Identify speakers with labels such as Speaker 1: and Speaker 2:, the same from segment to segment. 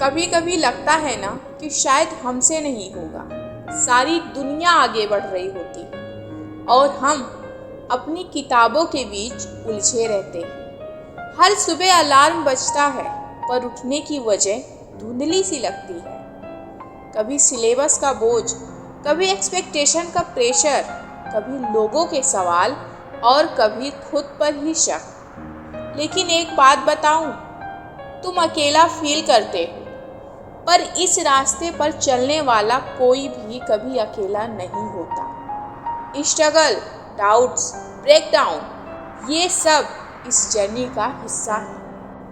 Speaker 1: कभी कभी लगता है ना कि शायद हमसे नहीं होगा, सारी दुनिया आगे बढ़ रही होती और हम अपनी किताबों के बीच उलझे रहते हैं। हर सुबह अलार्म बजता है पर उठने की वजह धुंधली सी लगती है। कभी सिलेबस का बोझ, कभी एक्सपेक्टेशन का प्रेशर, कभी लोगों के सवाल और कभी खुद पर ही शक। लेकिन एक बात बताऊं, तुम अकेला फील करते हो, पर इस रास्ते पर चलने वाला कोई भी कभी अकेला नहीं होता। स्ट्रगल, डाउट्स, ब्रेकडाउन, ये सब इस जर्नी का हिस्सा है।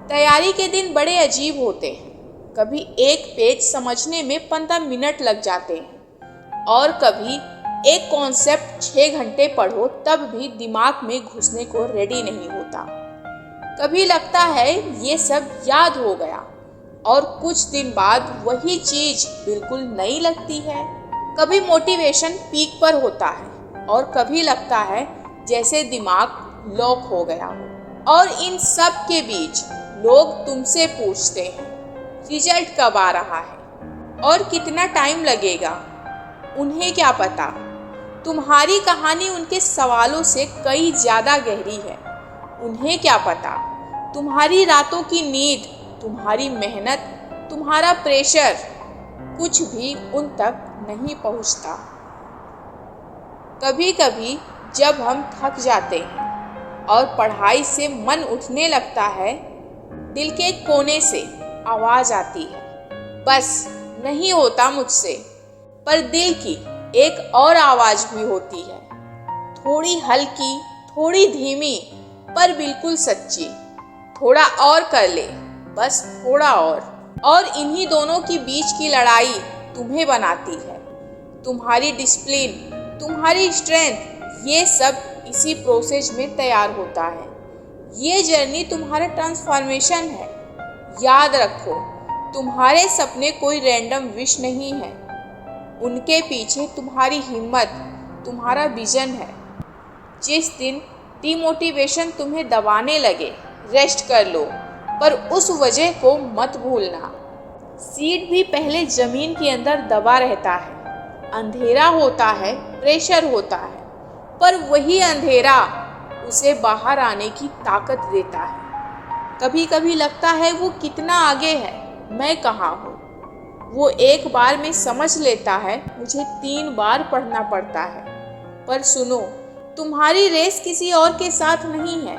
Speaker 1: तैयारी के दिन बड़े अजीब होते हैं। कभी एक पेज समझने में 15 मिनट लग जाते हैं और कभी एक कॉन्सेप्ट 6 घंटे पढ़ो तब भी दिमाग में घुसने को रेडी नहीं होता। कभी लगता है ये सब याद हो गया और कुछ दिन बाद वही चीज बिल्कुल नई लगती है। कभी मोटिवेशन पीक पर होता है और कभी लगता है जैसे दिमाग लॉक हो गया हो। और इन सब के बीच लोग तुमसे पूछते हैं रिजल्ट कब आ रहा है और कितना टाइम लगेगा। उन्हें क्या पता, तुम्हारी कहानी उनके सवालों से कई ज्यादा गहरी है। उन्हें क्या पता, तुम्हारी रातों की नींद, तुम्हारी मेहनत, तुम्हारा प्रेशर कुछ भी उन तक नहीं पहुंचता। कभी कभी जब हम थक जाते हैं और पढ़ाई से मन उठने लगता है, दिल के कोने से आवाज आती है, बस नहीं होता मुझसे। पर दिल की एक और आवाज भी होती है, थोड़ी हल्की, थोड़ी धीमी, पर बिल्कुल सच्ची। थोड़ा और कर ले, बस थोड़ा और इन्हीं दोनों के बीच की लड़ाई तुम्हें बनाती है। तुम्हारी डिसिप्लिन, तुम्हारी स्ट्रेंथ, ये सब इसी प्रोसेस में तैयार होता है। ये जर्नी तुम्हारा ट्रांसफॉर्मेशन है। याद रखो, तुम्हारे सपने कोई रैंडम विश नहीं है। उनके पीछे तुम्हारी हिम्मत, तुम्हारा विजन है। जिस दिन डिमोटिवेशन तुम्हें दबाने लगे, रेस्ट कर लो, पर उस वजह को मत भूलना। सीड भी पहले जमीन के अंदर दबा रहता है। अंधेरा होता है, प्रेशर होता है, पर वही अंधेरा उसे बाहर आने की ताकत देता है। कभी कभी लगता है वो कितना आगे है, मैं कहाँ हूँ। वो एक बार में समझ लेता है, मुझे 3 बार पढ़ना पड़ता है। पर सुनो, तुम्हारी रेस किसी और के साथ नहीं है।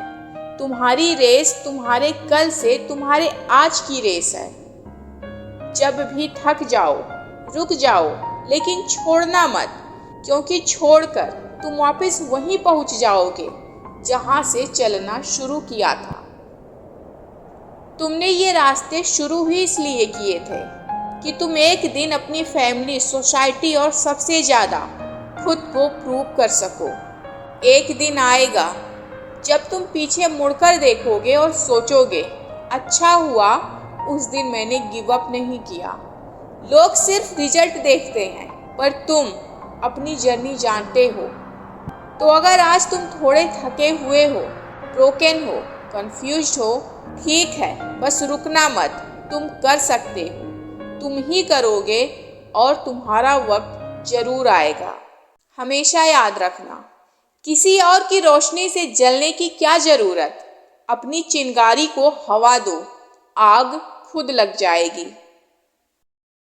Speaker 1: तुम्हारी रेस तुम्हारे कल से तुम्हारे आज की रेस है। जब भी थक जाओ, रुक जाओ, लेकिन छोड़ना मत, क्योंकि छोड़कर तुम वापस वहीं पहुंच जाओगे जहां से चलना शुरू किया था। तुमने ये रास्ते शुरू ही इसलिए किए थे कि तुम एक दिन अपनी फैमिली, सोसाइटी और सबसे ज़्यादा खुद को प्रूव कर सको। एक दिन आएगा जब तुम पीछे मुड़कर देखोगे और सोचोगे, अच्छा हुआ उस दिन मैंने गिव अप नहीं किया। लोग सिर्फ रिजल्ट देखते हैं, पर तुम अपनी जर्नी जानते हो। तो अगर आज तुम थोड़े थके हुए हो, ब्रोकन हो, कंफ्यूज्ड हो, ठीक है, बस रुकना मत। तुम कर सकते हो, तुम ही करोगे और तुम्हारा वक्त जरूर आएगा। हमेशा याद रखना, किसी और की रोशनी से जलने की क्या जरूरत। अपनी चिंगारी को हवा दो, आग खुद लग जाएगी।